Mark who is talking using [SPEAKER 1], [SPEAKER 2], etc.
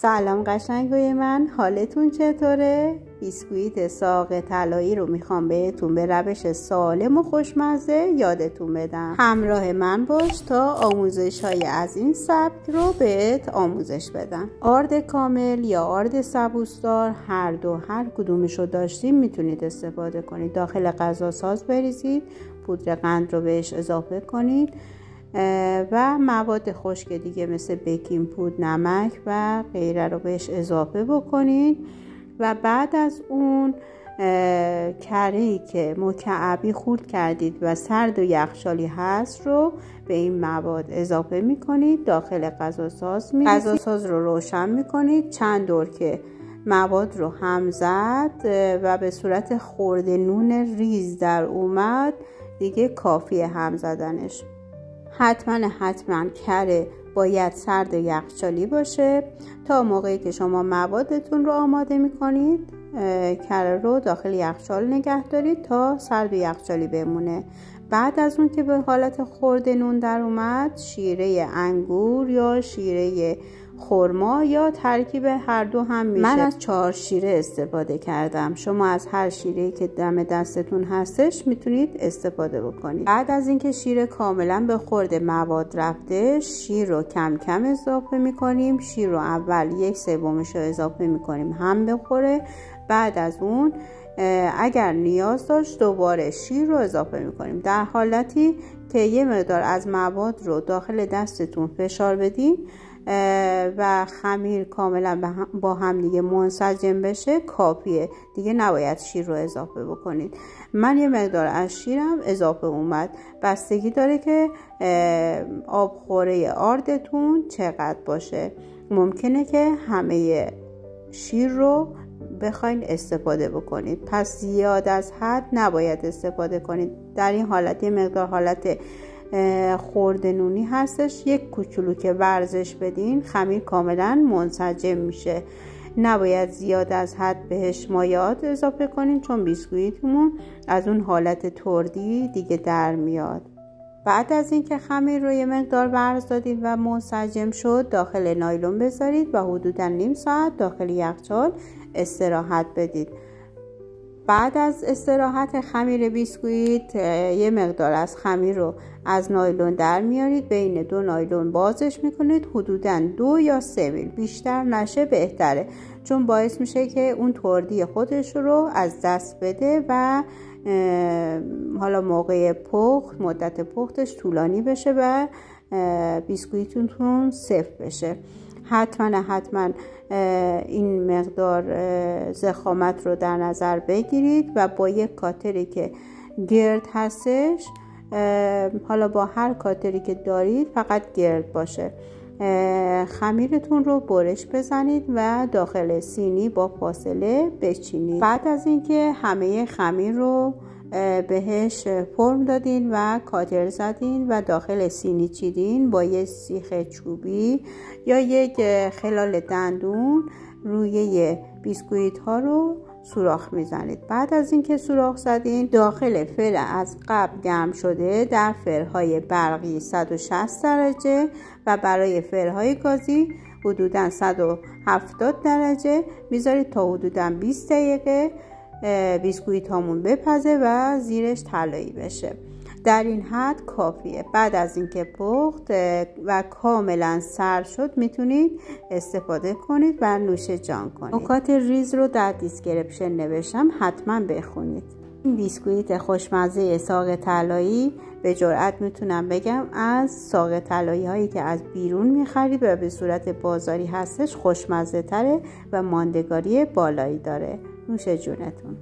[SPEAKER 1] سلام قشنگوی من، حالتون چطوره؟ بیسکویت ساق طلایی رو میخوام بهتون به روش سالم و خوشمزه یادتون بدم. همراه من باش تا آموزش های از این سبک رو بهت آموزش بدم. آرد کامل یا آرد سبوسدار هر کدومش رو داشتیم میتونید استفاده کنید. داخل غذا ساز بریزید، پودر قند رو بهش اضافه کنید و مواد خشک دیگه مثل بیکینگ پودر، نمک و غیره رو بهش اضافه بکنید و بعد از اون کره‌ای که مکعبی خورد کردید و سرد و یخچالی هست رو به این مواد اضافه میکنید. داخل غذا ساز میریزید. غذا ساز رو روشن میکنید. چند دور که مواد رو هم زد و به صورت خرده نون ریز در اومد دیگه کافیه هم زدنش. حتما کره باید سرد و یخچالی باشه. تا موقعی که شما موادتون رو آماده میکنید کره رو داخل یخچال نگه دارید تا سرد و یخچالی بمونه. بعد از اون که به حالت خرده نون در اومد، شیره انگور یا شیره خرما یا ترکیب هر دو هم میشه. من از 4 شیره استفاده کردم. شما از هر شیره‌ای که دم دستتون هستش میتونید استفاده بکنید. بعد از اینکه شیره کاملا به خورد مواد رفته، شیر رو کم کم اضافه میکنیم. شیر رو اول 1/3 رو اضافه میکنیم هم بخوره. بعد از اون اگر نیاز داشت دوباره شیر رو اضافه میکنیم. در حالتی که یه مقدار از مواد رو داخل دستتون فشار بدین و خمیر کاملا با هم دیگه منسجم بشه کافیه. دیگه نباید شیر رو اضافه بکنید. من یه مقدار از شیرم اضافه اومد. بستگی داره که آبخوره آردتون چقدر باشه. ممکنه که همه شیر رو بخواین استفاده بکنید، پس زیاد از حد نباید استفاده کنید. در این حالت یه مقدار حالت خرده نونی هستش. یک کوچولو که ورزش بدین خمیر کاملا منسجم میشه. نباید زیاد از حد بهش مایعات اضافه کنین چون بیسکویتمون از اون حالت تردی دیگه در میاد. بعد از اینکه خمیر رو یه مقدار ورز دادید و منسجم شد، داخل نایلون بذارید و حدوداً نیم ساعت داخل یخچال استراحت بدید. بعد از استراحت خمیر بیسکویت یه مقدار از خمیر رو از نایلون در میارید. بین 2 نایلون بازش میکنید. حدوداً 2 یا 3 میل، بیشتر نشه بهتره، چون باعث میشه که اون تردی خودش رو از دست بده و حالا موقع پخت مدت پختش طولانی بشه و بیسکویتتون سفت بشه. حتما این مقدار ضخامت رو در نظر بگیرید و با یک کاتری که گرد هستش، حالا با هر کاتری که دارید فقط گرد باشه، خمیرتون رو برش بزنید و داخل سینی با فاصله بچینید. بعد از اینکه همه خمیر رو بهش فرم دادین و کاتر زدین و داخل سینی چیدین، با یه سیخ چوبی یا یک خلال دندون روی بیسکویت ها رو سوراخ میزنید. بعد از اینکه سوراخ زدین، داخل فر از قبل گرم شده در فرهای برقی 160 درجه و برای فرهای گازی حدوداً 170 درجه میذارید تا حدوداً 20 دقیقه بیسکویت هامون بپزه و زیرش طلایی بشه. در این حد کافیه. بعد از اینکه پخت و کاملا سرد شد میتونید استفاده کنید و نوش جان کنید. نکات ریز رو در دیسکریپشن نوشتم، حتما بخونید. این بیسکویت خوشمزه ساق طلایی به جرئت میتونم بگم از ساق طلایی هایی که از بیرون میخرید و به صورت بازاری هستش خوشمزه تره و ماندگاری بالایی داره. نوش جونتون.